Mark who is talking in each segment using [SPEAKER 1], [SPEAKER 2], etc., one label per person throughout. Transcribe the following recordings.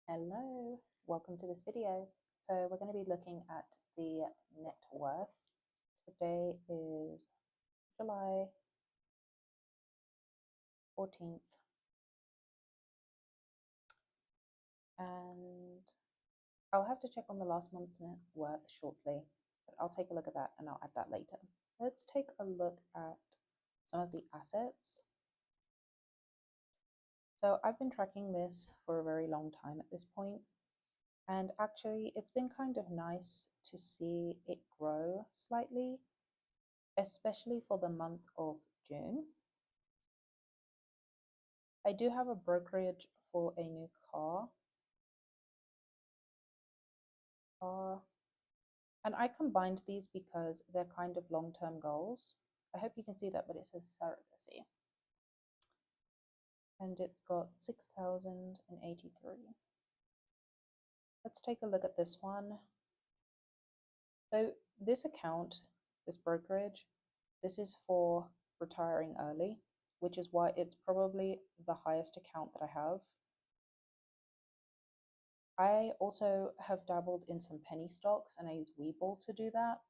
[SPEAKER 1] Hello, welcome to this video. So we're going to be looking at the net worth. Today is July 14th, and I'll have to check on the last month's net worth shortly, but I'll take a look at that and I'll add that later. Let's take a look at some of the assets. So I've been tracking this for a very long time at this point, and actually it's been kind of nice to see it grow slightly, especially for the month of June. I do have a brokerage for a new car, and I combined these because they're kind of long-term goals. I hope you can see that, but it says surrogacy. And it's got 6,083. Let's take a look at this one. So this account, this brokerage, this is for retiring early, which is why it's probably the highest account that I have. I also have dabbled in some penny stocks and I use Webull to do that.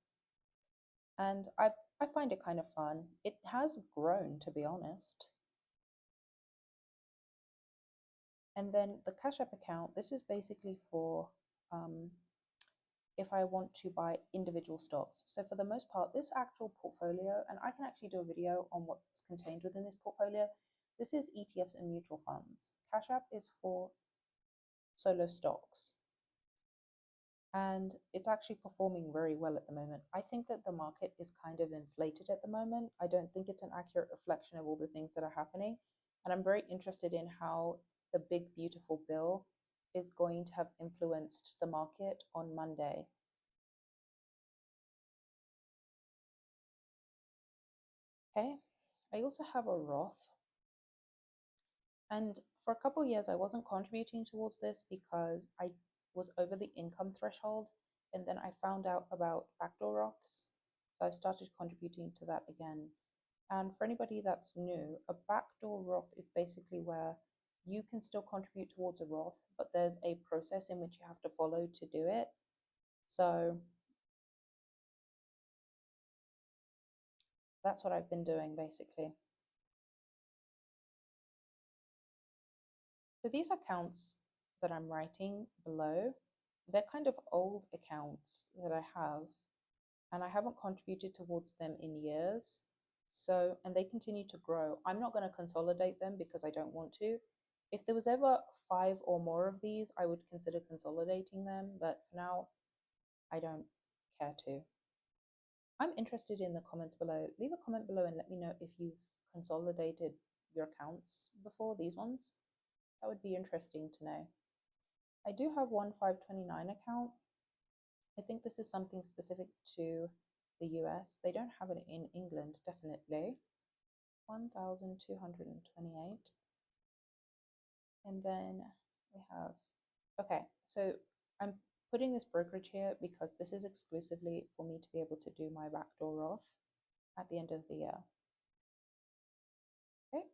[SPEAKER 1] And I find it kind of fun. It has grown, to be honest. And then the Cash App account, this is basically for if I want to buy individual stocks. So for the most part, this actual portfolio, and I can actually do a video on what's contained within this portfolio, this is ETFs and mutual funds. Cash App is for solo stocks. And it's actually performing very well at the moment. I think that the market is kind of inflated at the moment. I don't think it's an accurate reflection of all the things that are happening. And I'm very interested in how the big, beautiful bill is going to have influenced the market on Monday. Okay, I also have a Roth. And for a couple of years, I wasn't contributing towards this because I was over the income threshold. And then I found out about backdoor Roths. So I've started contributing to that again. And for anybody that's new, a backdoor Roth is basically where you can still contribute towards a Roth, but there's a process in which you have to follow to do it. So that's what I've been doing basically. So these accounts that I'm writing below, they're kind of old accounts that I have, and I haven't contributed towards them in years. So, and they continue to grow. I'm not going to consolidate them because I don't want to. If there was ever 5 or more of these, I would consider consolidating them, but for now, I don't care to. I'm interested in the comments below. Leave a comment below and let me know if you've consolidated your accounts before, these ones. That would be interesting to know. I do have one 529 account. I think this is something specific to the US. They don't have it in England, definitely. 1,228. And then we have, okay, so I'm putting this brokerage here because this is exclusively for me to be able to do my backdoor Roth at the end of the year. Okay,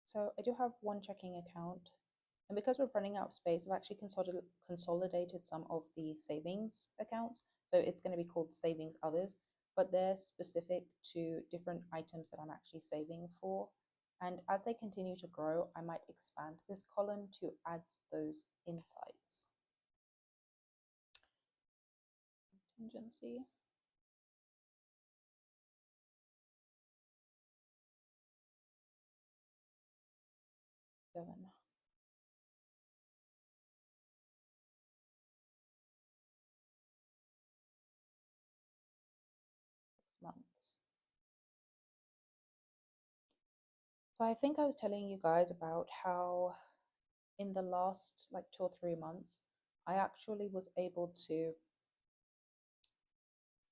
[SPEAKER 1] so I do have one checking account, and because we're running out of space, I've actually consolidated some of the savings accounts. So it's going to be called Savings Others, but they're specific to different items that I'm actually saving for. And as they continue to grow, I might expand this column to add those insights. Contingency. Seven. 6 months. So I think I was telling you guys about how in the last like 2 or 3 months, I actually was able to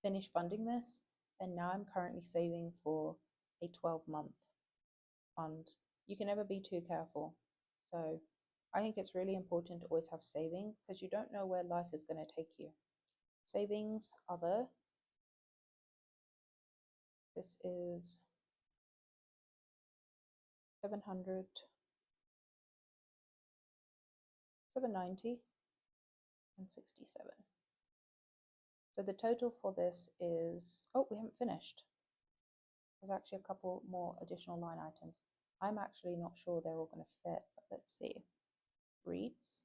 [SPEAKER 1] finish funding this, and now I'm currently saving for a 12-month fund. You can never be too careful. So I think it's really important to always have savings because you don't know where life is going to take you. Savings, other. This is 700. 790 and 67. So the total for this is, oh, we haven't finished. There's actually a couple more additional line items. I'm actually not sure they're all going to fit, but let's see. REITs.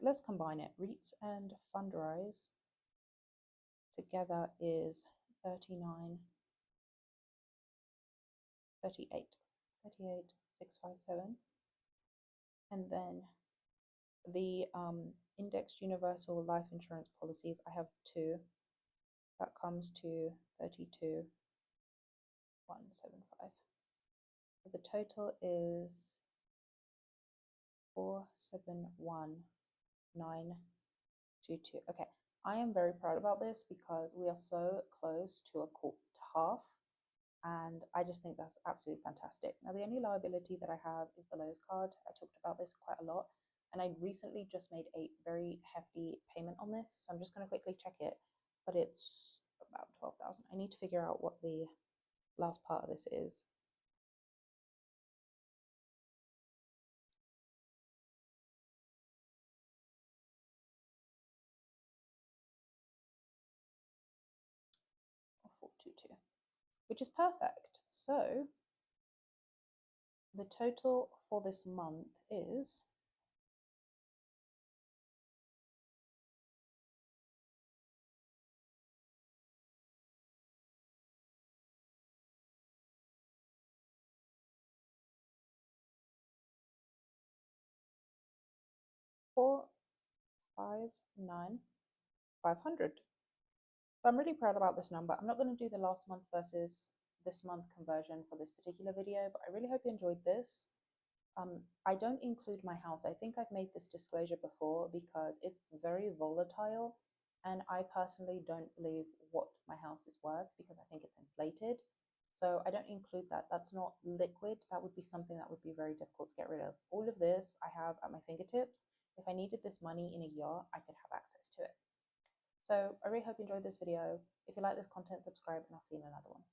[SPEAKER 1] Let's combine it. REITs and Fundrise together is 39, 38, 38,657. And then the indexed universal life insurance policies, I have two. That comes to 32,175. So the total is 471,922. Okay, I am very proud about this because we are so close to a quarter to half, and I just think that's absolutely fantastic. Now, the only liability that I have is the Lowe's card. I talked about this quite a lot, and I recently just made a very hefty payment on this, so I'm just going to quickly check it, but it's about 12,000. I need to figure out what the last part of this is. Or 422, which is perfect. So the total for this month is four, 500. So I'm really proud about this number. I'm not going to do the last month versus this month conversion for this particular video, but I really hope you enjoyed this. I don't include my house. I think I've made this disclosure before because it's very volatile, and I personally don't believe what my house is worth because I think it's inflated. So I don't include that. That's not liquid. That would be something that would be very difficult to get rid of. All of this I have at my fingertips. If I needed this money in a year, I could have access to it. So I really hope you enjoyed this video. If you like this content, subscribe, and I'll see you in another one.